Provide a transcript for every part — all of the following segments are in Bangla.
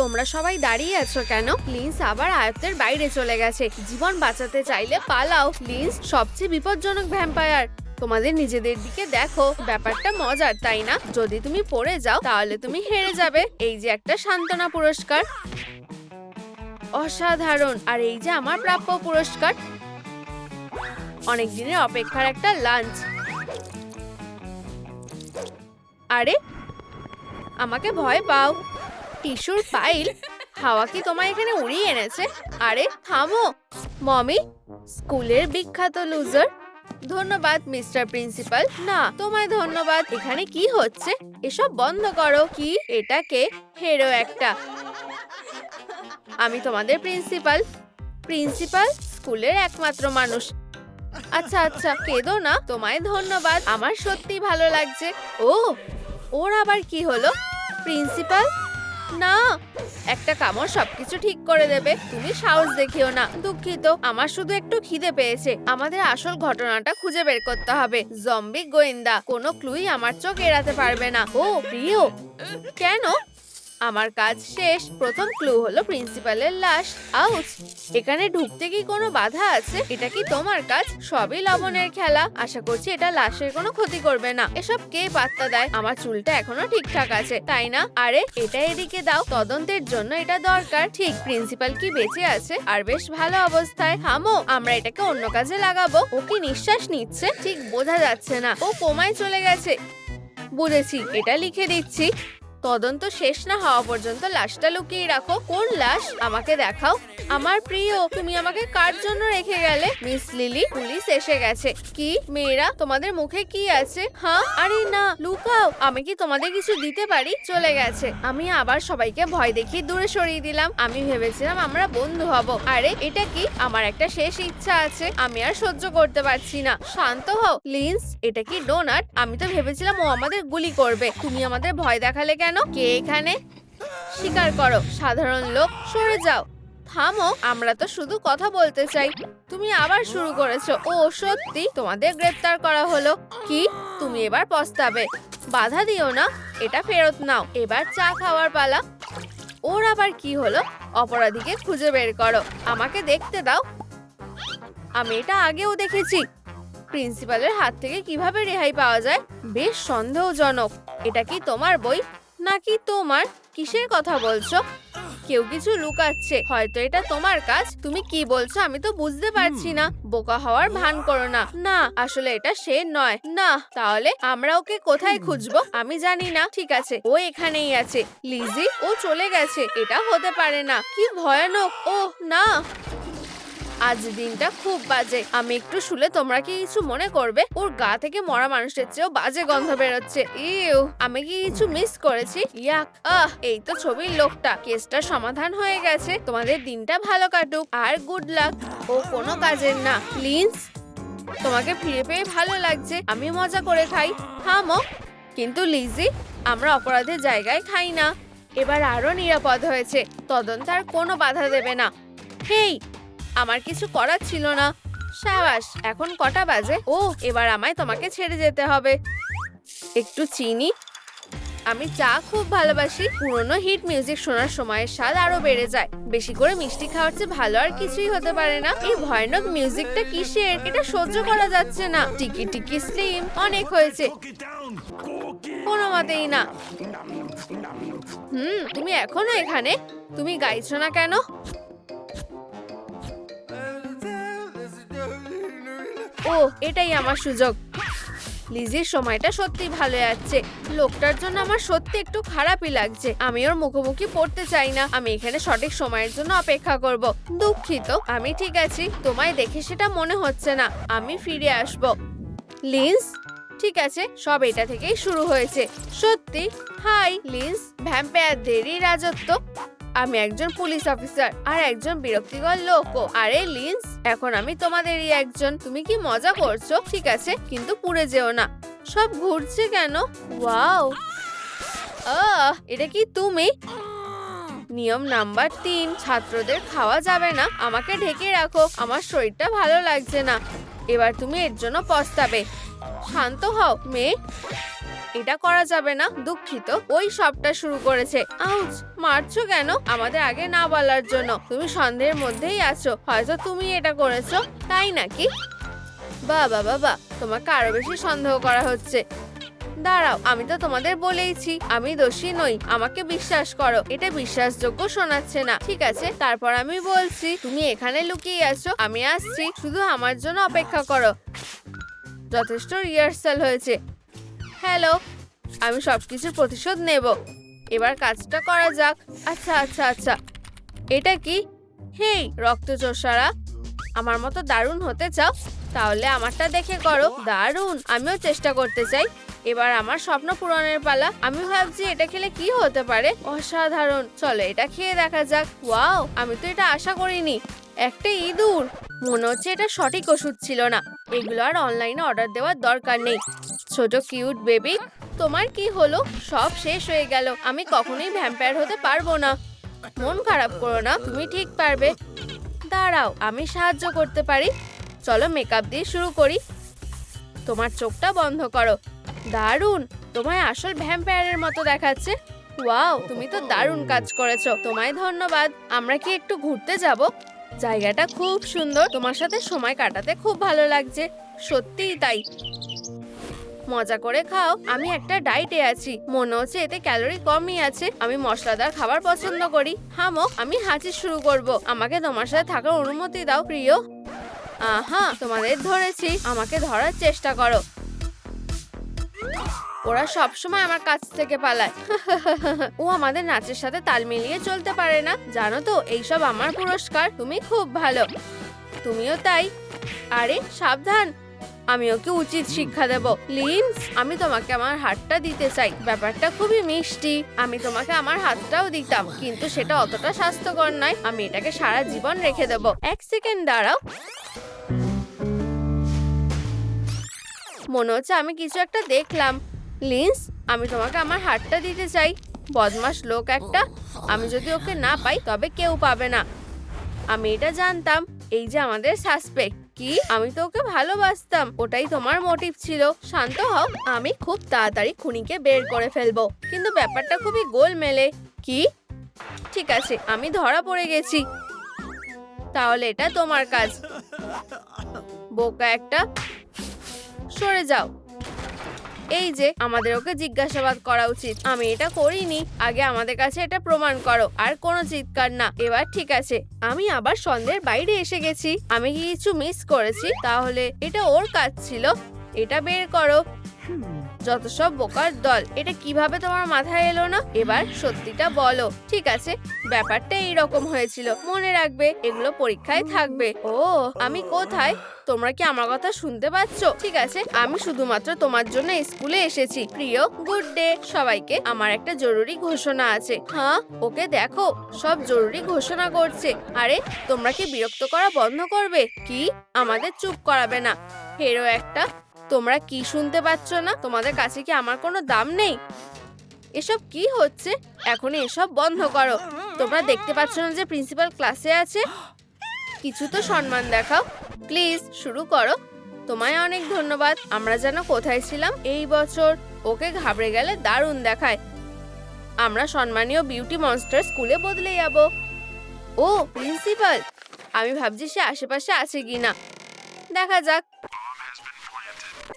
তোমরা সবাই দাঁড়িয়ে আছো কেন? লিন্স আবার আয়ত্তের বাইরে চলে গেছে। জীবন বাঁচাতে চাইলে পালাও। লিন্স সবচেয়ে বিপজ্জনক ভ্যাম্পায়ার। তোমাদের নিজেদের দিকে দেখো। ব্যাপারটা মজার, তাই না? যদি তুমি পড়ে যাও তাহলে তুমি হেরে যাবে। এই যে একটা সান্ত্বনা পুরস্কার। অসাধারণ। আর এই যে আমার প্রাপ্য পুরস্কার, অনেক দিনের অপেক্ষার একটা লাঞ্চ। আরে আমাকে ভয় পাও। টিস্যুর ফাইল। হাওয়া কি তোমায় এখানে উড়িয়ে এনেছে? আরে থামো। মমি, স্কুলের বিখ্যাত লুজার। ধন্যবাদ মিস্টার প্রিন্সিপাল। না, তোমায় ধন্যবাদ। এখানে কি হচ্ছে? এসব বন্ধ করো। কি এটাকে? হেরো একটা। আমি তোমাদের প্রিন্সিপাল। প্রিন্সিপাল স্কুলের একমাত্র মানুষ। আচ্ছা আচ্ছা, কেঁদো না। তোমায় ধন্যবাদ, আমার সত্যি ভালো লাগছে। ও, ওর আবার কি হলো? প্রিন্সিপাল না, একটা কামড় সবকিছু ঠিক করে দেবে। তুমি সাহস দেখিও না। দুঃখিত, আমার শুধু একটু খিদে পেয়েছে। আমাদের আসল ঘটনাটা খুঁজে বের করতে হবে। জম্বি গোয়েন্দা। কোনো ক্লুই আমার চোখ এড়াতে পারবে না। ও প্রিয়, কেন? আমার কাজ শেষ। প্রথম ক্লু হলো প্রিন্সিপালের লাশ। আউচ! এখানে ঢুকতে কি কোনো বাধা আছে? এটা কি তোমার কাজ? সবই লবণের খেলা। আশা করছি এটা লাশের কোনো ক্ষতি করবে না। এসব কে পাত্তা দেয়? আমার চুলটা এখনো ঠিকঠাক আছে, তাই না? আরে এটা এদিকে দাও। তদন্তের জন্য এটা দরকার। ঠিক, প্রিন্সিপাল কি বেঁচে আছে আর বেশ ভালো অবস্থায়। থামো, আমরা এটাকে অন্য কাজে লাগাবো। ও কি নিঃশ্বাস নিচ্ছে? ঠিক বোঝা যাচ্ছে না। ও কোমায় চলে গেছে। বুঝেছি, এটা লিখে দিচ্ছি। তদন্ত শেষ না হওয়া পর্যন্ত লাশটা লুকিয়ে রাখো। কোন লাশ? আমাকে দেখাও। আমার প্রিয়, তুমি আমাকে কার জন্য রেখে গেলে? মিস লিলি, পুলিশ এসে গেছে। কি মেয়েরা, তোমাদের মুখে কি আছে? হ্যাঁ, আরে না, লুকাও। আমি কি তোমাদের কিছু দিতে পারি? চলে গেছে। আমি আবার সবাইকে ভয় দেখিয়ে দূরে সরিয়ে দিলাম। আমি ভেবেছিলাম আমরা বন্ধু হব। আরে এটা কি? আমার একটা শেষ ইচ্ছা আছে। আমি আর সহ্য করতে পারছি না। শান্ত হও। লিন্স, এটা কি ডোনাট? আমি তো ভেবেছিলাম ও আমাদের গুলি করবে। তুমি আমাদের ভয় দেখালে কেন? কে এখানে? স্বীকার করো, সাধারণ লোক। সরে যাও। থামো, আমরা তো শুধু কথা বলতে চাই। তুমি আবার শুরু করেছো। ও সত্যি, তোমাদের গ্রেফতার করা হলো। কি? তুমি এবার পস্তাবে। বাধা দিও না, এটা ফেরত নাও। এবার চা খাওয়ার পালা। ওর আবার কি হলো? অপরাধীকে খুঁজে বের করো। আমাকে দেখতে দাও। আমি এটা আগেও দেখেছি। প্রিন্সিপালের হাত থেকে কিভাবে রেহাই পাওয়া যায়? বেশ সন্দেহজনক। এটা কি তোমার বই নাকি তোমার? কিসের কথা বলছো? কেউ কিছু লুকাচ্ছে। হয়তো এটা তোমার কাজ। তুমি কি বলছো আমি তো বুঝতে পারছি না। বোকা হওয়ার ভান করো না। না, আসলে এটা সে নয়। না, তাহলে আমরা ওকে কোথায় খুঁজবো? আমি জানি না। ঠিক আছে, ও এখানেই আছে। লিজি, ও চলে গেছে। এটা হতে পারে না। কি ভয়ানক। ওহ না, আজ দিনটা খুব বাজে। আমি একটু শুলে তোমরা কি কিছু মনে করবে? ওর গা থেকে মরা মানুষের চেয়েও বাজে গন্ধ বেরোচ্ছে। ইউ, আমি কি কিছু মিস করেছি? ইয়াক! এই তো ছবির লোকটা। কেসটা সমাধান হয়ে গেছে। তোমাদের দিনটা ভালো কাটুক আর গুড লাক। ও কোনো কাজের না। লিন্স, তোমাকে ফিরে পেয়ে ভালো লাগছে। আমি মজা করে খাই। থামো। কিন্তু লিজি, আমরা অপরাধের জায়গায় খাই না। এবার আরো নিরাপদ হয়েছে। তদন্ত আর কোনো বাধা দেবে না। হেই, আমার কিছু করার ছিল না। সাবাস। এখন কটা বাজে? ও, এবার আমায় তোমাকে ছেড়ে যেতে হবে। একটু চিনি। আমি চা খুব ভালোবাসি। পুরনো হিট মিউজিক শোনার সময়ের স্বাদ আরো বেড়ে যায়। বেশি করে মিষ্টি খাওয়ার চেয়ে ভালো আর কিছুই হতে পারে না। এই ভয়ানক মিউজিকটা কিসের? এটা সহ্য করা যাচ্ছে না। টিকি টিকি স্লিম, অনেক হয়েছে। কোনো মতেই না। তুমি এখনো এখানে? তুমি গাইছো না কেন? ও, এটাই আমার সুযোগ। লিজির সময়টা সত্যি ভালো যাচ্ছে। লোকটার জন্য আমার সত্যি একটু খারাপই লাগছে। আমি ওর মুখোমুখি পড়তে চাই না। আমি এখানে সঠিক সময়ের জন্য অপেক্ষা করব। দুঃখিত, আমি ঠিক আছি। তোমায় দেখে সেটা মনে হচ্ছে না। আমি ফিরে আসব। লিন্স, ঠিক আছে, সব এটা থেকেই শুরু হয়েছে। সত্যি? হাই লিন্স, ভ্যাম্পায়ারদেরই রাজত্ব। আমি একজন পুলিশ অফিসার আর একজন বিরক্তিকর লোকও। আরে লিন্স, এখন আমি তোমাদেরই একজন। তুমি কি মজা করছো? ঠিক আছে, কিন্তু পুড়ে যেও না। সব ঘুরছে কেন? ওয়াও, এটা কি তুমি? নিয়ম নাম্বার 3, ছাত্রদের খাওয়া যাবে না। আমাকে ঢেকে রাখো। আমার শরীরটা ভালো লাগছে না। এবার তুমি এর জন্য পস্তাবে। শান্ত হও মেয়ে। এটা করা যাবে না, দুঃখিত। ওই সবটা শুরু করেছে। আউচ, মারছো কেন? আমাদের আগে না বলার জন্য। তুমি সন্দেহের মধ্যেই আছো, হয়তো তুমি এটা করেছো, তাই নাকি? বাবা বাবা, তোমাকে আরো বেশি সন্দেহ করা হচ্ছে। দাঁড়াও, আমি তো তোমাদের বলেইছি আমি দোষী নই, আমাকে বিশ্বাস করো। এটা বিশ্বাসযোগ্য শোনাচ্ছে না। ঠিক আছে, তারপর আমি বলছি, তুমি এখানে লুকিয়ে আছো, আমি আসছি, শুধু আমার জন্য অপেক্ষা করো। যথেষ্ট রিহার্সাল হয়েছে। হ্যালো, আমি সবকিছুর প্রতিশোধ নেব। এবার কাজটা করা যাক। আচ্ছা আচ্ছা আচ্ছা, এটা কি? হেই রক্তচোষারা, আমার মতো দারুণ হতে চাও? তাহলে আমারটা দেখে করো। দারুণ, আমিও চেষ্টা করতে চাই। এবার আমার স্বপ্ন পূরণের পালা। আমি ভাবছি এটা খেলে কি হতে পারে। অসাধারণ, চলো এটা খেয়ে দেখা যাক। ওয়াও, আমি তো এটা আশা করিনি। একটা ইঁদুর। মনে হচ্ছে এটা সঠিক ওষুধ ছিল না। এগুলো আর অনলাইনে অর্ডার দেওয়ার দরকার নেই। ছোট কিউট বেবি, তোমার কি হলো? সব শেষ হয়ে গেল। আমি কখনোই ভ্যাম্পায়ার হতে পারবো না। মন খারাপ করো না, তুমি ঠিক পারবে। দাঁড়াও, আমি সাহায্য করতে পারি। চলো মেকআপ দিয়ে শুরু করি। তোমার চোখটা বন্ধ করো। দারুণ, তোমায় আসল ভ্যাম্পায়ারের মতো দেখাচ্ছে। ওয়াও, তুমি তো দারুণ কাজ করেছো, তোমায় ধন্যবাদ। আমরা কি একটু ঘুরতে যাব? জায়গাটা খুব সুন্দর, তোমার সাথে সময় কাটাতে খুব ভালো লাগছে। সত্যিই তাই। মজা করে খাও, আমি একটা ডায়েটে আছি। মনে হচ্ছে এতে ক্যালোরি কমই আছে। আমি মশলাদার খাবার পছন্দ করি। হামো, আমি হাঁচি শুরু করব। আমাকে তোমার সাথে থাকার অনুমতি দাও প্রিয়। আহা, তোমাদের ধরেছি, আমাকে ধরার চেষ্টা করো। ওরা সবসময় আমার কাছ থেকে পালায়। ও আমাদের নাচের সাথে তাল মিলিয়ে চলতে পারে না। জানো তো, এইসব আমার পুরস্কার। তুমি খুব ভালো, তুমিও তাই। আরে সাবধান, আমি ওকে উচিত শিক্ষা দেব। লিন্স, আমি তোমাকে আমার হাতটা দিতে চাই। ব্যাপারটা খুবই মিষ্টি। আমি তোমাকে আমার হাতটাও দিতাম, কিন্তু সেটা অতটা স্বাস্থ্যকর নয়। আমি এটাকে সারা জীবন রেখে দেব। এক সেকেন্ড দাঁড়াও। মনে হচ্ছে আমি কিছু একটা দেখলাম। লিন্স, আমি তোমাকে আমার হাতটা দিতে চাই। বদমাশ লোক একটা। আমি যদি ওকে না পাই তবে কেউ পাবে না। আমি এটা জানতাম। এই যে আমাদের সাসপেক্ট। কি? আমি তো ওকে ভালোবাসতাম। ওটাই তোমার মোটিভ ছিল। শান্ত হও, আমি খুব তাড়াতাড়ি খুনিকে বের করে ফেলবো। কিন্তু ব্যাপারটা খুবই গোলমেলে। কি? ঠিক আছে, আমি ধরা পড়ে গেছি। তাহলে এটা তোমার কাজ। বোকা একটা, সরে যাও। এই যে, আমাদের ওকে জিজ্ঞাসাবাদ করা উচিত। আমি এটা করিনি। আগে আমাদের কাছে এটা প্রমাণ করো। আর কোনো চিৎকার না। এবার ঠিক আছে, আমি আবার সন্দেহের বাইরে এসে গেছি। আমি কি কিছু মিস করেছি? তাহলে এটা ওর কাজ ছিল। এটা বের করো। যত সব বোকার দল। এটা কিভাবে তোমার মাথায় এলো না? এবার সত্যিটা বলো। ঠিক আছে, ব্যাপারটা এইরকম হয়েছিল। মনে রাখবে, এগুলো পরীক্ষায় থাকবে। ও, আমি কোথায়? তোমরা কি আমার কথা শুনতে পাচ্ছ? ঠিক আছে, আমি শুধুমাত্র তোমার জন্য স্কুলে এসেছি। প্রিয়, গুড ডে সবাইকে। আমার একটা জরুরি ঘোষণা আছে। হ্যাঁ, ওকে দেখো, সব জরুরি ঘোষণা করছে। আরে, তোমরা কি বিরক্ত করা বন্ধ করবে? কি? আমাদের চুপ করাবে না। হেরো একটা। তোমরা কি শুনতে পাচ্ছ না? তোমাদের কাছে কি আমার কোনো দাম নেই? এসব কি হচ্ছে? এখনই এসব বন্ধ করো। তোমরা দেখতে পাচ্ছ না যে প্রিন্সিপাল ক্লাসে আছে? কিছু তো সম্মান দেখাও। প্লিজ শুরু করো। তোমায় অনেক ধন্যবাদ। আমরা যেন কোথায় ছিলাম এই বছর? ওকে ঘাবড়ে গেলে দারুণ দেখায়। আমরা সম্মানীয় বিউটি মনস্টার স্কুলে বদলে যাব। ও প্রিন্সিপাল, আমি ভাবছি সে আশেপাশে আছে কিনা। দেখা যাক।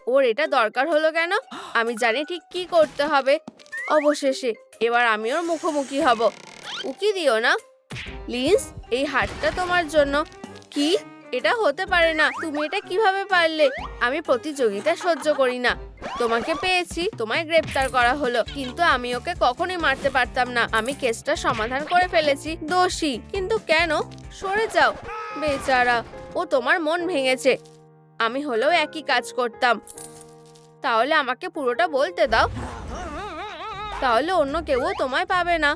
ওর এটা দরকার হলো কেন? আমি জানি ঠিক কি করতে হবে। অবশেষে এবার আমি ওর মুখোমুখি হব। উকি দিও না। লিন্স, এই হাতটা তোমার জন্য। কি? এটা হতে পারে না। তুমি এটা কিভাবে পারলে? আমি প্রতিযোগিতা সহ্য করি না। তোমাকে পেয়েছি, তোমায় গ্রেপ্তার করা হলো। কিন্তু আমি ওকে কখনোই মারতে পারতাম না। আমি কেসটা সমাধান করে ফেলেছি। দোষী। কিন্তু কেন? সরে যাও। বেচারা, ও তোমার মন ভেঙেছে। আমি হলেও একই কাজ করতাম। তাহলে আমাকে পুরোটা বলতে দাও। তাহলে অন্য কেউ তোমায় পাবে না।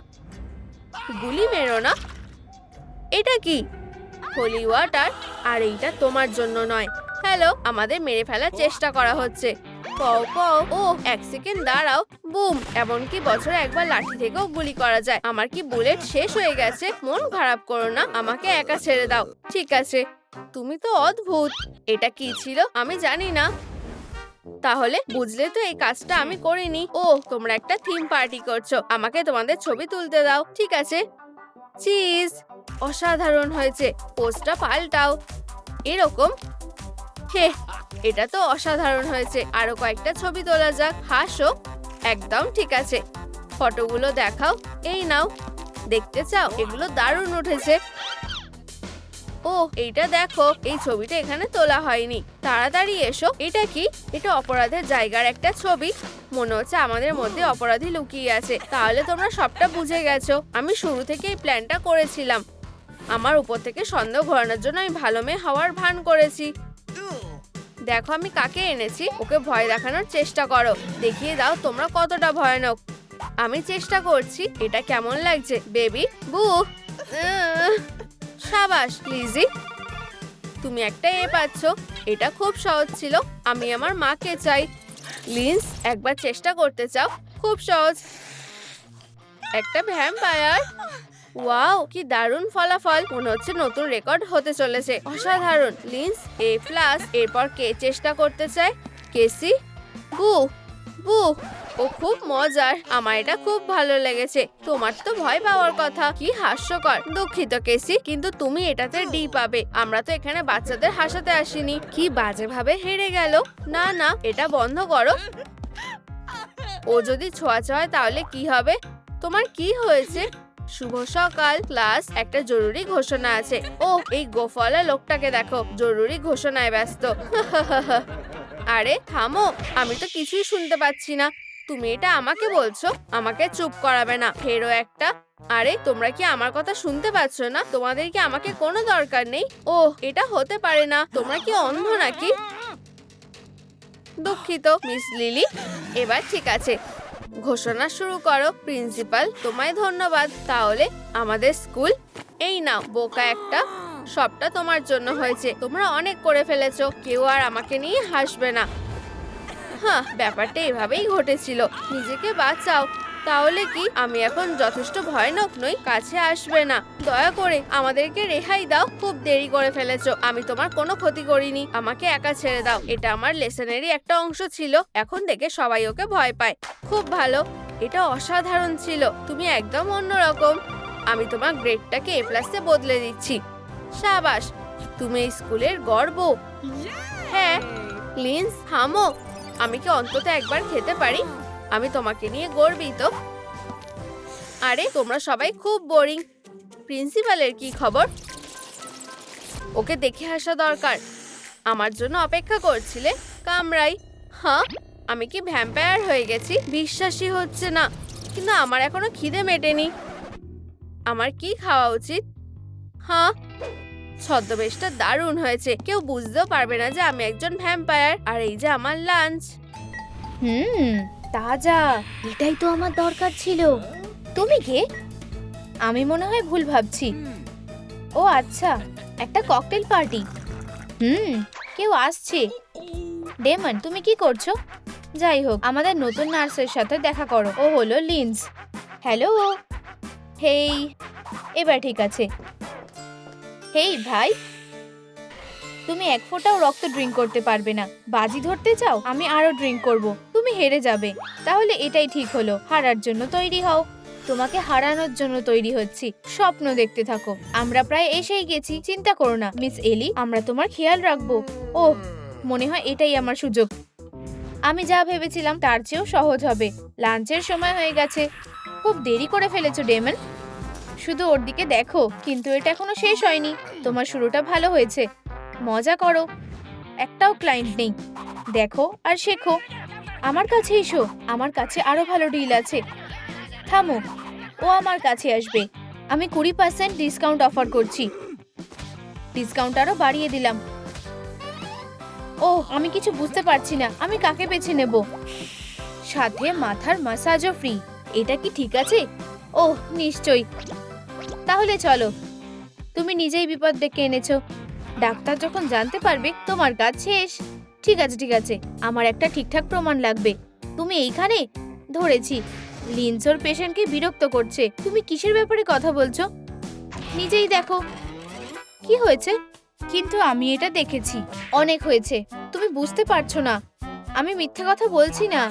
গুলি মেরো না। এটা কি? হোলি ওয়াটার। আর এইটা তোমার জন্য নয়। হ্যালো, আমাদের মেরে ফেলার চেষ্টা করা হচ্ছে। কও কও। ও, এক সেকেন্ড দাঁড়াও। বুম। এমনকি বছরে একবার লাঠি থেকেও গুলি করা যায়। আমার কি বুলেট শেষ হয়ে গেছে? মন খারাপ করো না, আমাকে একা ছেড়ে দাও। ঠিক আছে। তুমি তো অদ্ভুত। এটা কি ছিল? আমি জানি না। তাহলে বুঝলে তো এই কাজটা আমি করিনি। ও, তোমরা একটা থিম পার্টি করছো, আমাকে তোমাদের ছবি তুলতে দাও। ঠিক আছে। চিজ, অসাধারণ হয়েছে। পোস্টটা পাল্টাও এরকম। হে, এটা তো অসাধারণ হয়েছে। আরো কয়েকটা ছবি তোলা যাক। হাসো। একদম ঠিক আছে। ফটোগুলো দেখাও। এই নাও, দেখতে চাও? এগুলো দারুণ উঠেছে। ও, এইটা দেখো, এই ছবিটা এখানে তোলা হয়নি। তাড়াতাড়ি এসো। এটা কি? এটা অপরাধের জায়গার একটা ছবি। মনে হচ্ছে আমাদের মধ্যে অপরাধী লুকিয়ে আছে। তাহলে তোমরা সবটা বুঝে গেছো। আমি শুরু থেকে এই প্ল্যানটা করেছিলাম। আমার উপর থেকে সন্দেহ ঘোরানোর জন্য আমি ভালো মেয়ে হওয়ার ভান করেছি। দেখো আমি কাকে এনেছি। ওকে ভয় দেখানোর চেষ্টা করো। দেখিয়ে দাও তোমরা কতটা ভয়ানক। আমি চেষ্টা করছি। এটা কেমন লাগছে বেবি? বু, সাবাস লিজি, তুমি একটা এ পাচ্ছ। এটা খুব সহজ ছিল। আমি আমার মাকে চাই। লিন্স, একবার চেষ্টা করতে চাও? খুব সহজ। একটা ভ্যাম্পায়ার। ওয়াও, কি দারুণ ফলাফল। মনে হচ্ছে নতুন রেকর্ড হতে চলেছে। অসাধারণ। লিন্স A+। এরপর কে চেষ্টা করতে চায়? কেসি। বু, বু, ও খুব মজার। আমার এটা খুব ভালো লেগেছে। তোমার তো ভয় পাওয়ার কথা। কি হাস্যকর। দুঃখিত কেসি, কিন্তু তুমি এটাতে ডি পাবে। আমরা তো এখানে বাচ্চাদের হাসাতে আসিনি। কি বাজে ভাবে হেরে গেল। না না, এটা বন্ধ করো। ও যদি ছোঁয়াচে হয় তাহলে কি হবে? তোমার কি হয়েছে? শুভ সকাল ক্লাস, একটা জরুরি ঘোষণা আছে। ও, এই গোফওয়ালা লোকটাকে দেখো, জরুরি ঘোষণায় ব্যস্ত। আরে থামো, আমি তো কিছুই শুনতে পাচ্ছি না। তুমি এটা আমাকে বলছো? আমাকে চুপ করাবে না, ফেরো একটা। আরে তোমরা কি আমার কথা শুনতে পাচ্ছ না? তোমাদের কি আমাকে কোনো দরকার নেই? ও, এটা হতে পারে না। তোমরা কি অন্ধ নাকি? দুঃখিত মিস লিলি। এবার ঠিক আছে, ঘোষণা শুরু করো। প্রিন্সিপাল, তোমায় ধন্যবাদ। তাহলে আমাদের স্কুল, এই নাও বোকা একটা, সবটা তোমার জন্য হয়েছে। তোমরা অনেক করে ফেলেছো। কেউ আর আমাকে নিয়ে হাসবে না। হ্যাঁ, ব্যাপারটা এভাবেই ঘটেছিল। নিজেকে বাঁচাও। তাহলে কি আমি এখন যথেষ্ট ভয়ানক নই? কাছে আসবে না, দয়া করে আমাদেরকে রেহাই দাও। খুব দেরি করে ফেলেছো। আমি তোমার কোনো ক্ষতি করিনি। আমাকে একা ছেড়ে দাও। এটা আমার লেসনেরই একটা অংশ ছিল। এখন থেকে সবাই ওকে ভয় পায়। খুব ভালো, এটা অসাধারণ ছিল। তুমি একদম অন্যরকম। আমি তোমার গ্রেডটাকে A+-এ বদলে দিচ্ছি। সাবাস, তুমি এই স্কুলের গর্ব। হ্যাঁ লিন্স, থামো। আমি কি অন্তত একবার খেতে পারি? আমি তোমাকে নিয়ে গর্বিত। আরে তোমরা সবাই খুব বোরিং। প্রিন্সিপালের কি খবর? ওকে দেখে আসা দরকার। আমার জন্য অপেক্ষা করছিলে? কামরাই। হ্যাঁ, আমি কি ভ্যাম্পায়ার হয়ে গেছি? বিশ্বাসই হচ্ছে না। কিন্তু আমার এখনো খিদে মেটেনি। আমার কি খাওয়া উচিত? হ্যাঁ, ছদ্মবেশটা দারুণ হয়েছে। কেউ বুঝতেও পারবে না যে আমি একজন ভ্যাম্পায়ার। আর এই যে আমার লাঞ্চ। তাজা, এটাই তো আমার দরকার ছিল। তুমি কে? আমি মনে হয় ভুল ভাবছি। ও আচ্ছা, একটা ককটেল পার্টি। কেউ আসছে। ডেমন, তুমি কি করছো? যাই হোক, আমাদের নতুন নার্সের সাথে দেখা করো। ও হলো লিন্স। হ্যালো। হেই, এবার ঠিক আছে। হেই ভাই, তুমি এক ফোঁটাও রক্ত ড্রিঙ্ক করতে পারবে না। বাজি ধরতে চাও? আমি আরো ড্রিঙ্ক করব। তুমি হেরে যাবে। তাহলে এটাই ঠিক হলো। হারার জন্য তৈরি হও। তোমাকে হারানোর জন্য তৈরি হচ্ছি। স্বপ্ন দেখতে থাকো। আমরা প্রায় এসেই গেছি। চিন্তা করো না মিস এলি, আমরা তোমার খেয়াল রাখবো। ওহ, মনে হয় এটাই আমার সুযোগ। আমি যা ভেবেছিলাম তার চেয়েও সহজ হবে। লাঞ্চের সময় হয়ে গেছে। খুব দেরি করে ফেলেছো ডেমন। শুধু ওর দিকে দেখো। কিন্তু এটা এখনো শেষ হয়নি। তোমার শুরুটা ভালো হয়েছে। মজা করো। একটাও ক্লায়েন্ট নেই। দেখো আর শেখো। আমার কাছে এসো। আমার কাছে আরো ভালো ডিল আছে। থামো, ও আমার কাছে আসবে। আমি 20% ডিসকাউন্ট অফার করছি। ডিসকাউন্ট আরো বাড়িয়ে দিলাম। ওহ, আমি কিছু বুঝতে পারছি না। আমি কাকে বেছে নেব? সাথে মাথার ম্যাসাজও ফ্রি। এটা কি ঠিক আছে? ওহ নিশ্চয়ই। তাহলে চলো। তুমি নিজেই বিপদ ডেকে এনেছো। ডাক্তার যখন জানতে পারবে তোমার কাজ শেষ। ঠিক আছে ঠিক আছে, আমার একটা ঠিকঠাক প্রমাণ লাগবে। তুমি এইখানে? ধরেছি। লিন্সোর পেশেন্টকে বিরক্ত করছে। তুমি কিসের ব্যাপারে কথা বলছো? নিজেই দেখো। কি হয়েছে? কিন্তু আমি এটা দেখেছি। অনেক হয়েছে। তুমি বুঝতে পারছো না। আমি মিথ্যে কথা বলছি না,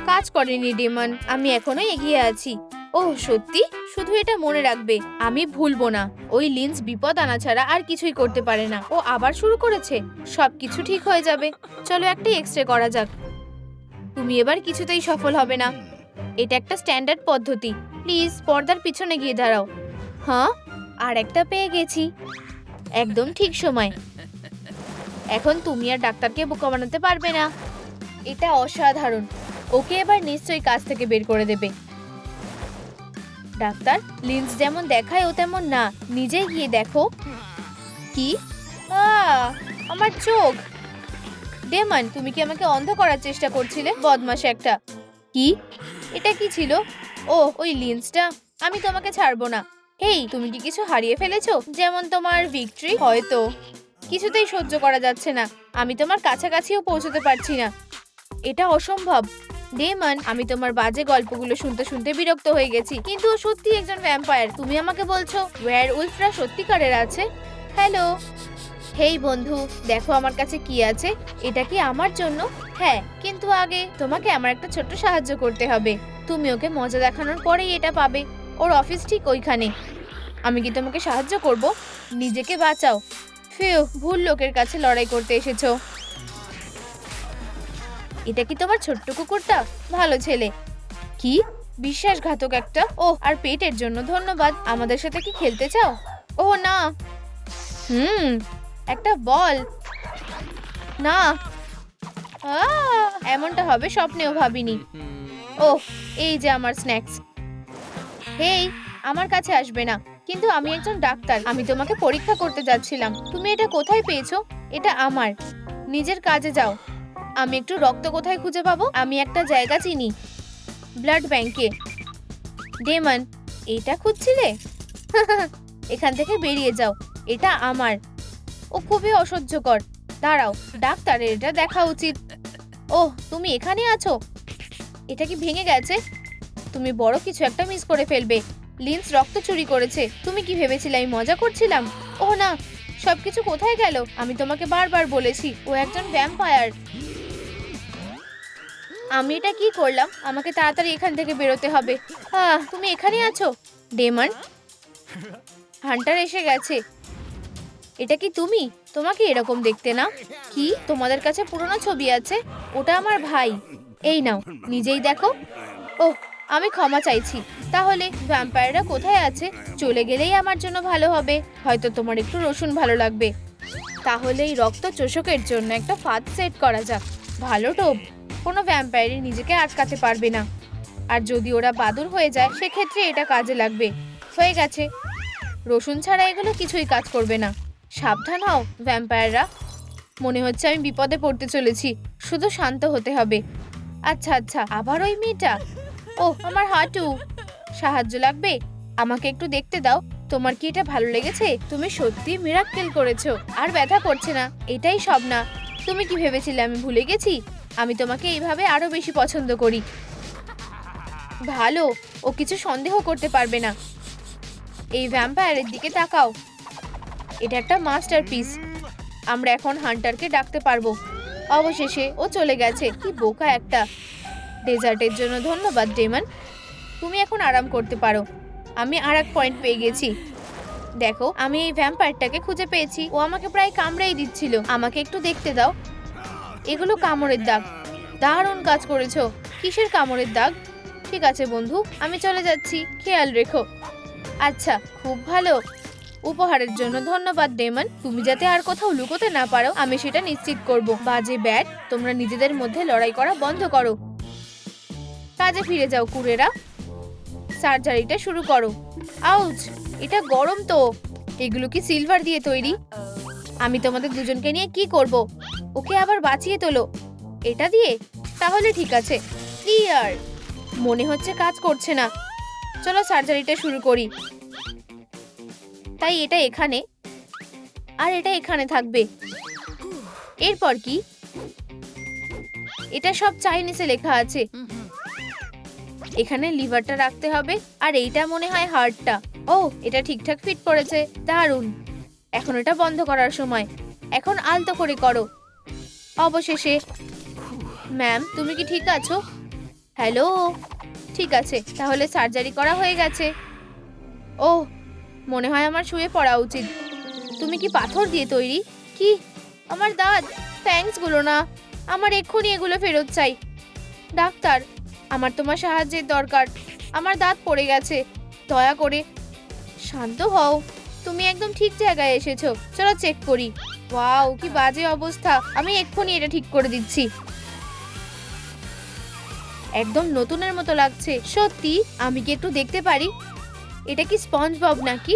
কাজ করেনি ডেমন, আমি এখনো এগিয়ে আছি। ওহ সত্যি? শুধু এটা মনে রাখবে, আমি ভুলবো না। ওই লিন্স বিপদ আনা ছাড়া আর কিছুই করতে পারে না। ও আবার শুরু করেছে। সবকিছু ঠিক হয়ে যাবে। চলো একটা এক্সরে করা যাক। তুমি এবার কিছুতেই সফল হবে না। এটা একটা স্ট্যান্ডার্ড পদ্ধতি। প্লিজ পর্দার পিছনে গিয়ে দাঁড়াও। হ্যাঁ, আর একটা পেয়ে গেছি। একদম ঠিক সময়। এখন তুমি আর ডাক্তারকে বোকা বানাতে পারবে না। এটা অসাধারণ। ওকে এবার নিশ্চয়ই কাজ থেকে বের করে দেবে। ডাক্তার, লিন্স যেমন দেখায় ও তেমন না, নিজেই গিয়ে দেখো। কি? আমার চোখ। ডেমন, তুমি কি আমাকে অন্ধ করার চেষ্টা করছিলে? বদমাশ একটা। কি? এটা কি ছিল? ও, ওই লিন্সটা। আমি তোমাকে ছাড়বো না। হেই, তুমি কি কিছু হারিয়ে ফেলেছো? যেমন তোমার ভিক্টরি? হয়তো। কিছুতেই সহ্য করা যাচ্ছে না। আমি তোমার কাছাকাছিও পৌঁছতে পারছি না। এটা অসম্ভব। ডেমন, আমি তোমার বাজে গল্পগুলো শুনতে শুনতে বিরক্ত হয়ে গেছি। কিন্তু ও সত্যি একজন ভ্যাম্পায়ার। তুমি আমাকে বলছো ওয়্যারউলফরা সত্যিকারের আছে? হ্যালো। হেই বন্ধু, দেখো আমার কাছে কি আছে। এটা কি আমার জন্য? হ্যাঁ, কিন্তু আগে তোমাকে আমার একটা ছোট্ট সাহায্য করতে হবে। তুমি ওকে মজা দেখানোর পরেই এটা পাবে। ওর অফিস ঠিক ওইখানে। আমি কি তোমাকে সাহায্য করব? নিজেকে বাঁচাও। ফিউ, ভুল লোকের কাছে লড়াই করতে এসেছো। এটা কি তোমার ছোট্ট কুকুরটা? ভালো ছেলে। কি বিশ্বাসঘাতক একটা। ও, আর পেটের জন্য ধন্যবাদ। আমাদের সাথে কি খেলতে চাও? ও না। একটা বল না। এমনটা হবে স্বপ্নেও ভাবিনি। ওহ, এই যে আমার স্ন্যাক্স। হেই, আমার কাছে আসবে না। কিন্তু আমি একজন ডাক্তার। আমি তোমাকে পরীক্ষা করতে যাচ্ছিলাম। তুমি এটা কোথায় পেয়েছো? এটা আমার। নিজের কাজে যাও। আমি একটু রক্ত কোথায় খুঁজে পাবো? আমি একটা জায়গা চিনি, ব্লাড ব্যাংকে। ডেমন, এটা খুঁজছিলে? এখান থেকে বেরিয়ে যাও। এটা আমার। ও খুবই অসহ্যকর। দাঁড়াও, ডাক্তারের এটা দেখা উচিত। ওহ, তুমি এখানে আছো? এটা কি ভেঙে গেছে? তুমি বড় কিছু একটা মিস করে ফেলবে। লিন্স রক্ত চুরি করেছে। তুমি কি ভেবেছিলে আমি মজা করছিলাম? ও না, সবকিছু কোথায় গেল? আমি তোমাকে বারবার বলেছি ও একজন ভ্যাম্পায়ার। আমি এটা কি করলাম? আমাকে তাড়াতাড়ি এখান থেকে বেরোতে হবে। তুমি এখানে আছো? ডেমন, হান্টার এসে গেছে। এটা কি তুমি? তোমাকে এরকম দেখতে না। কি তোমাদের কাছে পুরনো ছবি আছে? ওটা আমার ভাই। এই নাও, নিজেই দেখো। ওহ, আমি ক্ষমা চাইছি। তাহলে ভ্যাম্পায়াররা কোথায় আছে? চলে গেলেই আমার জন্য ভালো হবে। হয়তো তোমার একটু রসুন ভালো লাগবে। তাহলে এই রক্ত চোষকের জন্য একটা ফাঁদ সেট করা যাক। ভালো টোপ। কোনো ভ্যাম্পায়ারই নিজেকে আটকাতে পারবে না। আর যদি ওরা বাদুড় হয়ে যায় সেক্ষেত্রে এটা কাজে লাগবে। হয়ে গেছে। রসুন ছাড়া এগুলো কিছুই কাজ করবে না। সাবধান হও ভ্যাম্পায়াররা। মনে হচ্ছে আমি বিপদে পড়তে চলেছি। শুধু শান্ত হতে হবে। আচ্ছা আচ্ছা, আবার ওই মেয়েটা। ওহ, আমার হাঁটু। সাহায্য লাগবে? আমাকে একটু দেখতে দাও। তোমার কি এটা ভালো লেগেছে? তুমি সত্যি মিরাক্কেল করেছো। আর ব্যথা করছে না। এটাই সব না। তুমি কি ভেবেছিলে আমি ভুলে গেছি? আমি তোমাকে এইভাবে আরো বেশি পছন্দ করি। ভালো, ও কিছু সন্দেহ করতে পারবে না। এই ভ্যাম্পায়ারের দিকে তাকাও। এটা একটা মাস্টারপিস। আমরা এখন হান্টারকে ডাকতে পারবো। অবশেষে ও চলে গেছে। কি বোকা একটা। ডেজার্টের জন্য ধন্যবাদ ডেমন। তুমি এখন আরাম করতে পারো। আমি আর এক পয়েন্ট পেয়ে গেছি। দেখো, আমি এই ভ্যাম্পায়ারটাকে খুঁজে পেয়েছি। ও আমাকে প্রায় কামড়েই দিচ্ছিল। আমাকে একটু দেখতে দাও। এগুলো কামড়ের দাগ। দারুণ কাজ করেছো। কিসের কামড়ের দাগ? ঠিক আছে বন্ধু, আমি চলে যাচ্ছি। খেয়াল রেখো। আচ্ছা, খুব ভালো। উপহারের জন্য ধন্যবাদ ডেমন। তুমি যাতে আর কোথাও লুকোতে না পারো আমি সেটা নিশ্চিত করব। বাজে ব্যাট, তোমরা নিজেদের মধ্যে লড়াই করা বন্ধ করো। কাজে ফিরে যাও কুড়েরা। সার্জারিটা শুরু করো। আউচ, এটা গরম তো। এগুলো কি সিলভার দিয়ে তৈরি? আমি তোমাদের দুজনকে নিয়ে কি করব? ওকে আবার বাঁচিয়ে তোলো। এটা দিয়ে? তাহলে ঠিক আছে। ক্লিয়ার। মনে হচ্ছে কাজ করছে না। চলো সার্জারিটা শুরু করি। তাই এটা এখানে আর এটা এখানে থাকবে। এরপর কি? এটা সব চাইনিজে লেখা আছে। এখানে লিভারটা রাখতে হবে আর এইটা মনে হয় হার্টটা। ও, এটা ঠিকঠাক ফিট করেছে। দারুণ। এখন এটা বন্ধ করার সময়। এখন আলতো করে করো। অবশেষে। ম্যাম, তুমি কি ঠিক আছো? হ্যালো। ঠিক আছে, তাহলে সার্জারি করা হয়ে গেছে। ওহ, মনে হয় আমার শুয়ে পড়া উচিত। তুমি কি পাথর দিয়ে তৈরি? কি? আমার দাঁত, ফ্যাংস গুলো না। আমার এক্ষুনি এগুলো ফেরত চাই। ডাক্তার, আমার তোমার সাহায্যের দরকার। আমার দাঁত পড়ে গেছে। দয়া করে শান্ত হও। তুমি একদম ঠিক জায়গায় এসেছো। চলো চেক করি। ওয়াও, কি বাজে অবস্থা। আমি এক্ষুনি এটা ঠিক করে দিচ্ছি। একদম নতুনের মতো লাগছে। সত্যি? আমি কি একটু দেখতে পারি? এটা কি স্পঞ্জ বব নাকি?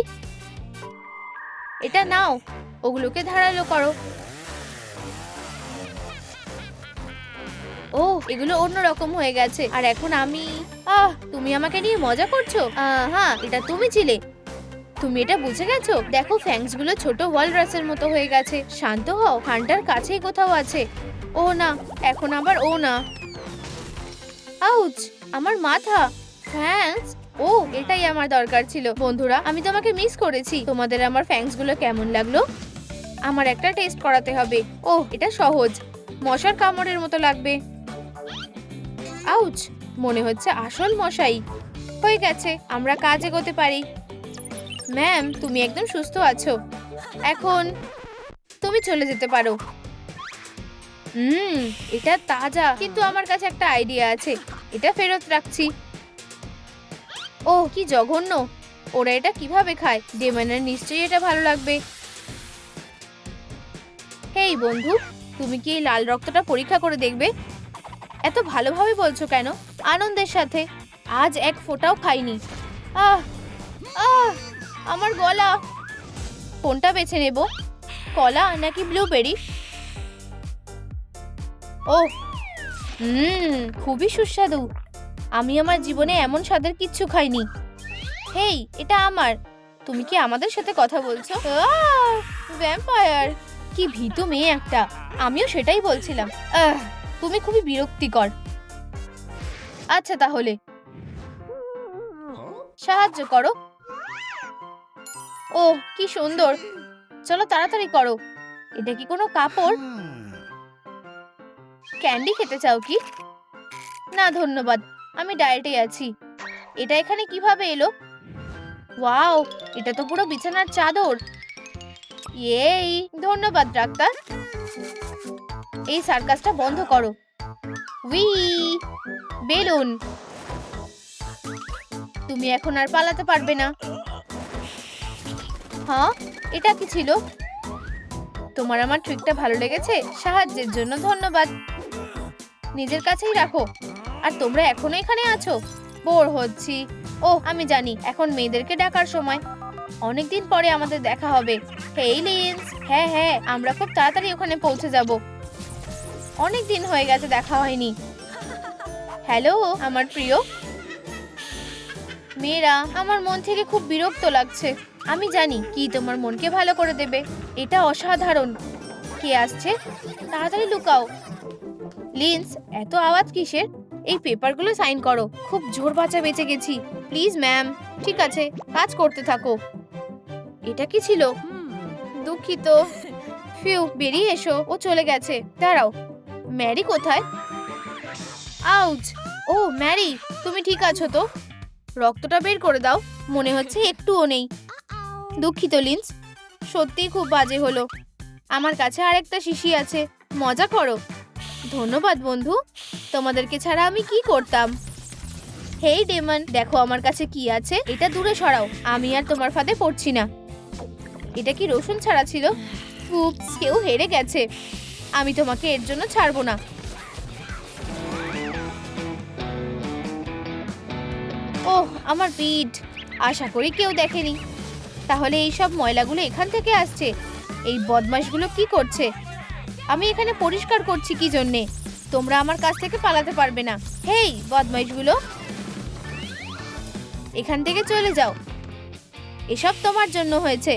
এটা নাও, ওগুলোকে ধারালো করো। ও, এগুলো অন্যরকম হয়ে গেছে। আর এখন আমি তুমি আমাকে নিয়ে মজা করছো? হ্যাঁ, এটা তুমি ছিলে। তুমি এটা বুঝে গেছো? দেখো, ফ্যাংস গুলো ছোট ওয়ালরাসের মতো হয়ে গেছে। শান্ত হও, হান্টার কাছেই কোথাও আছে। ও না, এখন আবার ও না। আউচ, আমার মাথা। ফ্যাংস? ও, এটাই আমার দরকার ছিল। বন্ধুরা, আমি তোমাকে মিস করেছি। তোমাদের আমার ফ্যাংস গুলো কেমন লাগলো? আমার একটা টেস্ট করাতে হবে। ওহ, এটা সহজ। মশার কামড়ের মতো লাগবে। আউচ, মনে হচ্ছে আসল মশাই। হয়ে গেছে, আমরা কাজ এগোতে পারি। ম্যাম, তুমি একদম সুস্থ আছো। এখন তুমি চলে যেতে পারো। এটা তাজা, কিন্তু আমার কাছে একটা আইডিয়া আছে। এটা ফেরত রাখছি। ও, কি জঘন্য। ওরা এটা কিভাবে খায়? ডেমনের নিশ্চয়ই এটা ভালো লাগবে। হেই বন্ধু, তুমি কি এই লাল রক্তটা পরীক্ষা করে দেখবে? এত ভালোভাবে বলছো কেন? আনন্দের সাথে। আজ এক ফোঁটাও খাইনি। আহ আহ আমার গলা। কোনটা বেছে নেব, কলা নাকি ব্লুবেরি? ও, খুবই সুস্বাদু। আমি আমার জীবনে এমন স্বাদের কিচ্ছু খাইনি। হেই, এটা আমার। তুমি কি আমাদের সাথে কথা বলছো? ভ্যাম্পায়ার! কি ভীতু মেয়ে একটা। আমিও সেটাই বলছিলাম। তুমি খুবই বিরক্তিকর। আচ্ছা, তাহলে সাহায্য করো। ও, কি সুন্দর। চলো তাড়াতাড়ি করো। এটা কি কোনো কাপড়? ক্যান্ডি খেতে চাও কি? না ধন্যবাদ, আমি ডায়েটে আছি। এটা এখানে কিভাবে এলো? ওয়াও, এটা তো পুরো বিছানার চাদর। এই, ধন্যবাদ ডাক্তার। এই সার্কাসটা বন্ধ করো। We, balloon. তুমি এখন আর পালাতে পারবে না। হ্যাঁ, এটা কি ছিল? তোমার আমার ট্রিকটা ভালো লেগেছে? সাহায্যের জন্য ধন্যবাদ। নিজের কাছেই রাখো। আর তোমরা এখনো এখানে আছো? বোর হচ্ছি। ও, আমি জানি, এখন মেয়েদেরকে ডাকার সময়। অনেকদিন পরে আমাদের দেখা হবে। হেই লিন্স। হ্যাঁ হ্যাঁ, আমরা খুব তাড়াতাড়ি ওখানে পৌঁছে যাব। অনেক দিন হয়ে গেছে দেখা হয়নি। হ্যালো আমার প্রিয় মেয়েরা, আমার মন থেকে খুব বিরক্ত লাগছে। আমি জানি কি তোমার মনকে ভালো করে দেবে। এটা অসাধারণ। কে আসছে? তাড়াতাড়ি লুকাও। লিন্স, এত আওয়াজ কিসের? এই পেপারগুলো সাইন করো। খুব জোর বাঁচা বেঁচে গেছি। Please ma'am. ঠিক আছে, কাজ করতে থাকো। এটা কি ছিল? দুঃখিত। ফিউ, বেরিয়ে এসো। ও চলে গেছে। দাঁড়াও, ম্যারি কোথায়? আউচ! ও ম্যারি, তুমি ঠিক আছো তো? রক্তটা বের করে দাও। মনে হচ্ছে একটুও নেই। দুঃখিত লিন্স, সত্যিই খুব বাজে হলো। আমার কাছে আরেকটা শিশি আছে। মজা করো। ধন্যবাদ বন্ধু, তোমাদেরকে ছাড়া আমি কি করতাম। হেই ডেমন, দেখো আমার কাছে কি আছে। এটা দূরে সরাও। আমি আর তোমার ফাঁদে পড়ছি না। এটা কি রসুন ছাড়া ছিল? উপস, কেউ হেরে গেছে। আমি তোমাকে এর জন্য ছাড়বো না। ওহ, আমার পিঠ। আশা করি কেউ দেখেনি। তাহলে এই সব ময়লাগুলো এখান থেকে আসছে। এই বদমাশগুলো কি করছে? আমি এখানে পরিষ্কার করছি কি জন্যে? তোমরা আমার কাছ থেকে পালাতে পারবে না। হেই বদমাশগুলো, এখান থেকে চলে যাও। এসব তোমার জন্য হয়েছে।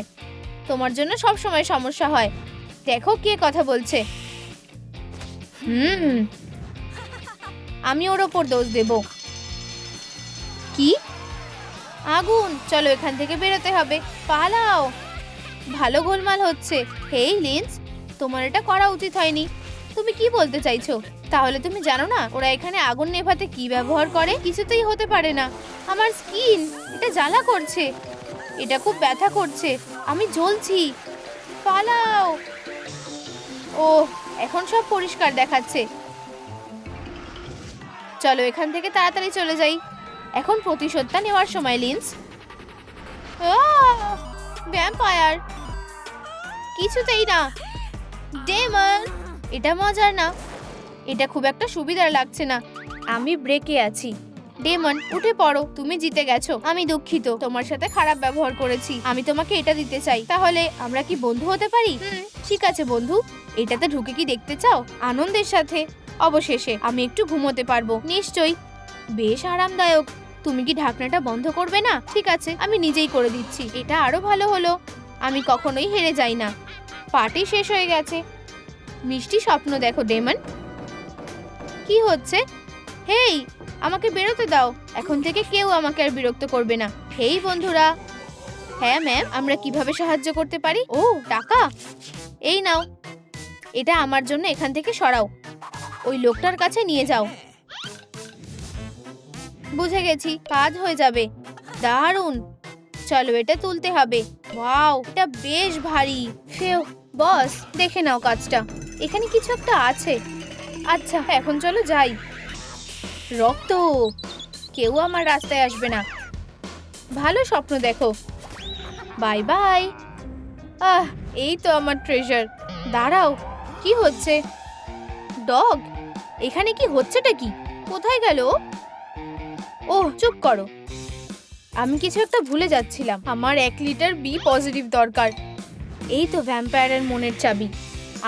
তোমার জন্য সব সময় সমস্যা হয়। দেখো কে কথা বলছে। আমি ওর ওপর দোষ দেব। কি? আগুন! চলো এখান থেকে বেরোতে হবে। পালাও। ভালো গোলমাল হচ্ছে। হেই লিন্স, তোমার এটা করা উচিত হয়নি। তুমি কি বলতে চাইছো? তাহলে তুমি জানো না ওরা এখানে আগুন নেভাতে কি ব্যবহার করে? কিছুতেই হতে পারে না। আমার স্কিন, এটা জ্বালা করছে, এটা খুব ব্যথা করছে, আমি জ্বলছি। পালাও। ও, এখন সব পরিষ্কার দেখাচ্ছে। চলো এখান থেকে তাড়াতাড়ি চলে যাই। এখন প্রতিশোধটা নেওয়ার সময়, লিন্স। ভ্যাম্পায়ার, কিছুতেই না। ডেমন, এটা মজার না, এটা খুব একটা সুবিধার লাগছে না। আমি ব্রেকে আছি। ডেমন, উঠে পড়ো, তুমি জিতে গেছো। আমি দুঃখিত, তোমার সাথে খারাপ ব্যবহার করেছি। আমি তোমাকে এটা দিতে চাই। তাহলে আমরা কি বন্ধু হতে পারি? ঠিক আছে বন্ধু। এটাতে ঢুকে কি দেখতে চাও? আনন্দের সাথে। অবশেষে আমি একটু ঘুমোতে পারবো। নিশ্চয়ই, বেশ আরামদায়ক। তুমি কি ঢাকনাটা বন্ধ করবে না? ঠিক আছে, আমি নিজেই করে দিচ্ছি। এটা আরো ভালো হলো। আমি কখনোই হেরে যাই না। পার্টি শেষ হয়ে গেছে। মিষ্টি স্বপ্ন দেখো ডেমন। কি হচ্ছে? হেই, আমাকে বেরোতে দাও। এখন থেকে কেউ আমাকে আর বিরক্ত করবে না। হেই বন্ধুরা। হ্যাঁ ম্যাম, আমরা কিভাবে সাহায্য করতে পারি? ও, টাকা। এই নাও, এটা আমার জন্য এখান থেকে সরাও। ওই লোকটার কাছে নিয়ে যাও। বুঝে গেছি, কাজ হয়ে যাবে। দারুণ। চলো এটা তুলতে হবে। ওয়াও, এটা বেশ ভারী। ফেউ। বস, দেখে নাও কাজটা। এখানে কিছু একটা আছে। আচ্ছা, এখন চলো যাই। রক্ত, কেউ আমার রাস্তায় আসবে না। ভালো স্বপ্ন দেখো। Bye bye. এই তো আমার ট্রেজার। দাঁড়াও, কি হচ্ছে? ডগ, এখানে কি হচ্ছেটা কি? কোথায় গেল? ওহ, চুপ করো। আমি কিছু একটা ভুলে যাচ্ছিলাম। আমার 1 লিটার বি পজিটিভ দরকার। এই তো ভ্যাম্পায়ারের মনের চাবি।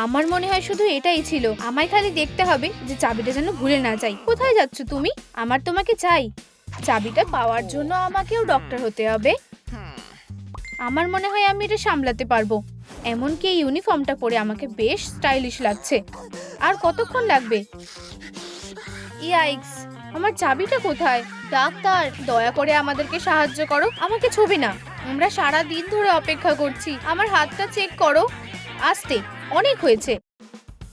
আমার মনে হয় শুধু এটাই ছিল। আমায় খালি দেখতে হবে যে চাবিটা যেন ভুলে না যাই। কোথায় যাচ্ছ তুমি? আমার তোমাকে চাই। চাবিটা পাওয়ার জন্য আমাকেও ডক্টর হতে হবে। আমার মনে হয় আমি এটা সামলাতে পারবো। এমনকি এই ইউনিফর্মটা পরে আমাকে বেশ স্টাইলিশ লাগছে। আর কতক্ষণ লাগবে? ইয়াইক্স, আমার চাবিটা কোথায়? ডাক্তার, দয়া করে আমাদেরকে সাহায্য করো। আমাকে ছবি না, আমরা সারা দিন ধরে অপেক্ষা করছি। আমার হাতটা চেক করো। আস্তে, অনেক হয়েছে।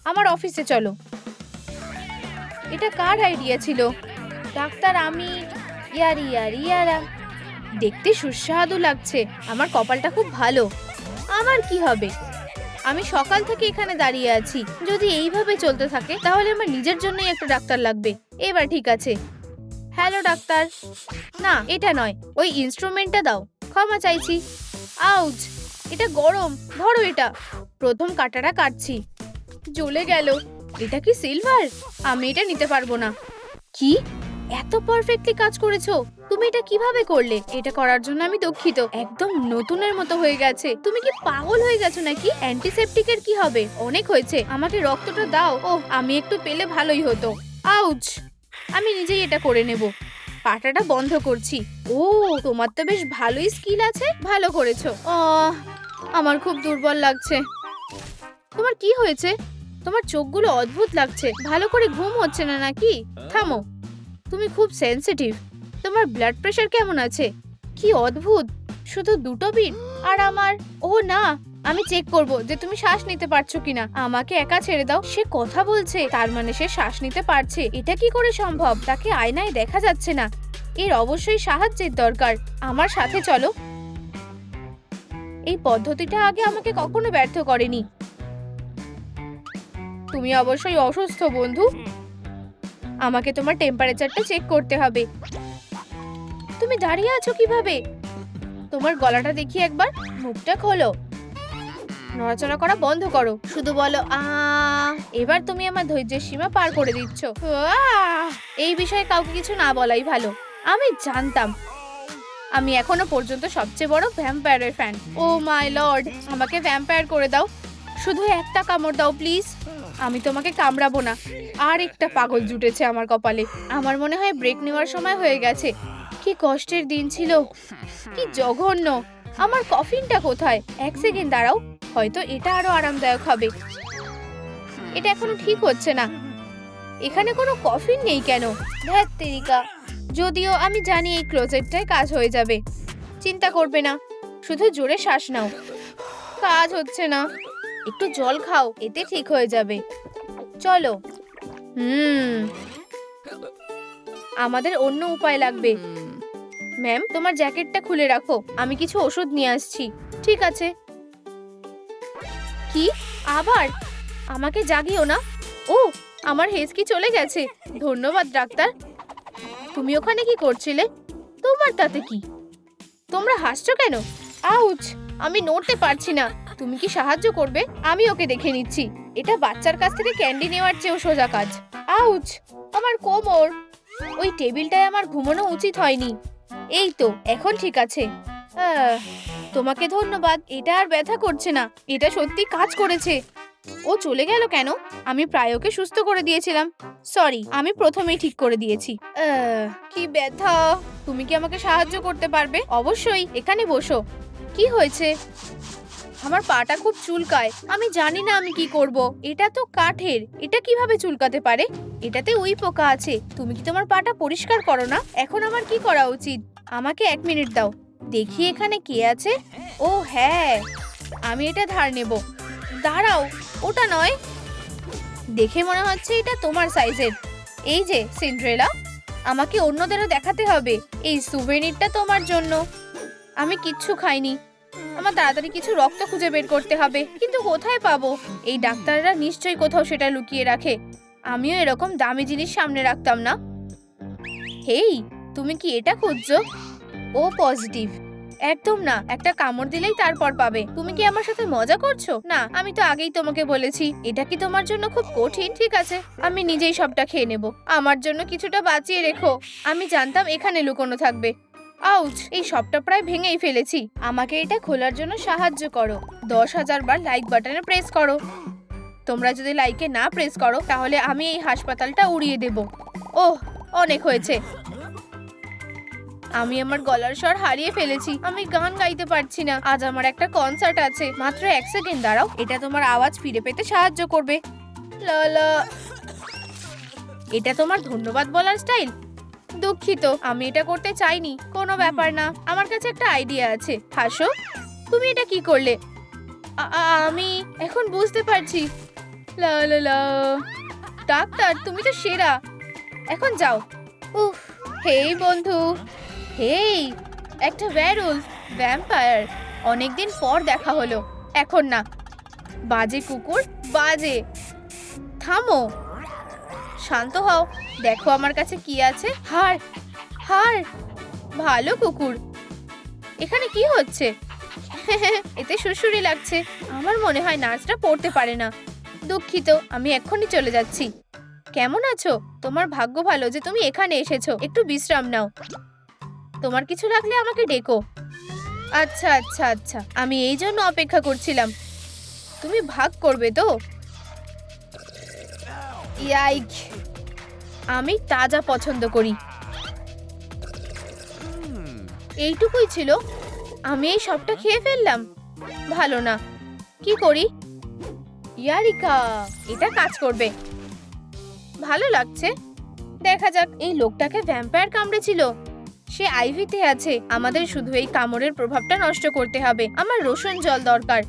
আমার অফিসে চলো। এটা কার আইডিয়া ছিল? ডাক্তার, আমি। ইয়ারা, দেখতে সুস্বাদু লাগছে। আমার কপালটা খুব ভালো। আমার কি হবে? আমি সকাল থেকে এখানে দাঁড়িয়ে আছি। যদি এইভাবে চলতে থাকে তাহলে আমার নিজের জন্যই একটা ডাক্তার লাগবে। এবার ঠিক আছে। Hello doctor. না, এটা নয়, ওই ইনস্ট্রুমেন্টটা দাও। ক্ষমা চাইছি। আউচ, এটা গরম। ধরো এটা। প্রথম কাটাটা কাটছি। জ্বলে গেল। এটা কি সিলভার? আমি এটা নিতে পারবো না। কি? এত পারফেক্টলি কাজ করেছো? তুমি এটা কিভাবে করলে? এটা করার জন্য আমি দুঃখিত। একদম নতুনের মতো হয়ে গেছে। তুমি কি পাগল হয়ে গেছো নাকি? অ্যান্টিসেপটিকের কি হবে? অনেক হয়েছে। আমাকে রক্তটা দাও। ওহ, আমি একটু পেলে ভালোই হতো। আউচ, আমি নিজেই এটা করে নেব। পাটাটা বন্ধ করছি। ও, তোমার তো বেশ ভালোই স্কিল আছে। ভালো করেছো। আমার খুব দুর্বল লাগছে। তোমার কি হয়েছে? তোমার চোখগুলো অদ্ভুত লাগছে। ভালো করে ঘুম হচ্ছে না নাকি? থামো, তুমি খুব সেনসিটিভ। তোমার ব্লাড প্রেশার কেমন আছে? কি অদ্ভুত, শুধু 2টো বিট। আর আমার, ও না, আমি চেক করব যে তুমি শ্বাস নিতে পারছো কিনা। আমাকে একা ছেড়ে দাও। সে কথা বলছে, তার মানে সে শ্বাস নিতে পারছে। এটা কি করে সম্ভব? তাকে আয়নায় দেখা যাচ্ছে না। এর অবশ্যই সাহায্যের দরকার। আমার সাথে চলো। এই পদ্ধতিটা আগে আমাকে কখনো ব্যর্থ করেনি। তুমি অবশ্যই অসুস্থ বন্ধু। আমাকে তোমার টেম্পারেচারটা চেক করতে হবে। তুমি দাঁড়িয়ে আছো কিভাবে? তোমার গলাটা দেখি একবার। মুখটা খোলো। নড়াচড়া করা বন্ধ করো। শুধু বলো আ। এবার তুমি আমার ধৈর্যের সীমা পার করে দিচ্ছ। এই বিষয়ে কাউকে কিছু না বলাই ভালো। আমি জানতাম। আমি এখনো পর্যন্ত সবচেয়ে বড় ভ্যাম্পায়ারের ফ্যান। ও মাই লর্ড, আমাকে ভ্যাম্পায়ার করে দাও। শুধু একটা কামড় দাও প্লিজ। আমি তোমাকে কামড়াবো না। আর একটা পাগল জুটেছে আমার কপালে। আমার মনে হয় ব্রেক নেওয়ার সময় হয়ে গেছে। কি কষ্টের দিন ছিল, কি জঘন্য। আমার কফিনটা কোথায়? 1 সেকেন্ড দাঁড়াও, হয়তো এটা আরো আরামদায়ক হবে। এটা এখনো ঠিক হচ্ছে না। এখানে কোনো কফিন নেই কেন? ধ্যাৎ তেরিকা। যদিও আমি জানি এই ক্লোজেটটায় কাজ হয়ে যাবে। চিন্তা করবে না, শুধু জোরে শ্বাস নাও। কাজ হচ্ছে না। একটু জল খাও, এতে ঠিক হয়ে যাবে। চলো। আমাদের অন্য উপায় লাগবে। ম্যাম, তোমার জ্যাকেটটা খুলে রাখো, আমি কিছু ওষুধ নিয়ে আসছি। ঠিক আছে। কি আবার? আমাকে জাগিও না। ও, আমার হেঁচকি চলে গেছে। ধন্যবাদ ডাক্তার। তুমি ওখানে কি করছিলে? তোমার তাতে কি? তোমরা হাসছো কেন? আউচ, আমি নড়তে পারছি না। তুমি কি সাহায্য করবে? আমি ওকে দেখে নিচ্ছি। এটা বাচ্চার কাছ থেকে ক্যান্ডি নেওয়ার চেয়েও সোজা কাজ। আউচ, আমার কোমর। ওই টেবিলটায় আমার ঘুমানো উচিত হয়নি। এই তো, এখন ঠিক আছে। তোমাকে ধন্যবাদ। এটা আর ব্যথা করছে না। এটা সত্যি কাজ করেছে। ও চলে গেল কেন? আমি প্রায় ওকে সুস্থ করে দিয়েছিলাম। সরি, আমি প্রথমেই ঠিক করে দিয়েছি। কি ব্যথা! তুমি কি আমাকে সাহায্য করতে পারবে? অবশ্যই, এখানে বসো। কি হয়েছে? আমার পাটা খুব চুলকায়। আমি জানি না আমি কি করব। এটা তো কাঠের, এটা কিভাবে চুলকাতে পারে? এটাতে উই পোকা আছে। তুমি কি তোমার পাটা পরিষ্কার করো না? এখন আমার কি করা উচিত? আমাকে 1 মিনিট দাও, দেখি এখানে কে আছে। ও হ্যাঁ, আমি এটা ধার নেব। দাঁড়াও, ওটা নয়। দেখে মনে হচ্ছে এটা তোমার সাইজের। এই যে সিন্ড্রেলা, আমাকে অন্যদেরও দেখাতে হবে। এই সুভেনিরটা তোমার জন্য। আমি কিচ্ছু খাইনি। আমার তাড়াতাড়ি কিছু রক্ত খুঁজে বের করতে হবে, কিন্তু কোথায় পাবো? এই ডাক্তাররা নিশ্চয়ই কোথাও সেটা লুকিয়ে রাখে। আমিও এরকম দামি জিনিস সামনে রাখতাম না। হেই, তুমি কি এটা খুঁজছো? ও পজিটিভ। একদম না, একটা কামড় দিলেই তারপর পাবে। তুমি কি আমার সাথে মজা করছো? না, আমি তো আগেই তোমাকে বলেছি। এটা কি তোমার জন্য খুব কঠিন? ঠিক আছে, আমি নিজেই সবটা খেয়ে নেব। আমার জন্য কিছুটা বাঁচিয়ে রেখো। আমি জানতাম এখানে লুকোনো থাকবে। আউচ, এই সবটা প্রায় ভেঙেই ফেলেছি। আমাকে এটা খোলার জন্য সাহায্য করো। 10,000 বার লাইক বাটনে প্রেস করো। তোমরা যদি লাইকে না প্রেস করো তাহলে আমি এই হাসপাতালটা উড়িয়ে দেব। ওহ, অনেক হয়েছে। আমি আমার গলার স্বর হারিয়ে ফেলেছি। আমি গান গাইতে পারছি না। আজ আমার একটা কনসার্ট আছে। মাত্র 1 সেকেন্ড দাঁড়াও, এটা তোমার আওয়াজ ফিরে পেতে সাহায্য করবে। লা লা। এটা তোমার ধন্যবাদ বলার স্টাইল? দুঃখিত, আমি এটা করতে চাইনি। কোনো ব্যাপার না, আমার কাছে একটা আইডিয়া আছে। হাসো। তুমি এটা কি করলে? আমি এখন বুঝতে পারছি। লা লা লা। ডাক্তার, তুমি তো সেরা। এখন যাও। উফ, হেই বন্ধু। হেই, একটা ওয়্যারউলফ, ভ্যাম্পায়ার। অনেকদিন পর দেখা হলো। এখন না। বাজে কুকুর, বাজে। থামো, শান্ত হও। দেখো আমার কাছে কি আছে। হার, হার। ভালো কুকুর। এখানে কি হচ্ছে? এতে সুরসুরি লাগছে। আমার মনে হয় নার্সটা পড়তে পারে না। দুঃখিত, আমি এক্ষুনি চলে যাচ্ছি। কেমন আছো? তোমার ভাগ্য ভালো যে তুমি এখানে এসেছো। একটু বিশ্রাম নাও। তোমার কিছু লাগলে আমাকে ডেকো। আচ্ছা আচ্ছা আচ্ছা, আমি এই জন্য অপেক্ষা করছিলাম। তুমি ভাগ করবে তো? ইয়াইক, আমি তাজা পছন্দ করি। এইটুকুই ছিল? আমি এই সবটা খেয়ে ফেললাম। ভালো না। কি করি? ইয়ারিকা, এটা কাজ করবে। ভালো লাগছে। দেখা যাক। এই লোকটাকে ভ্যাম্পায়ার কামড়েছিল। সে আইভিতে আছে। আমাদের শুধু এই কামড়ের প্রভাবটা নষ্ট করতে হবে। আমার রসুন জল দরকার।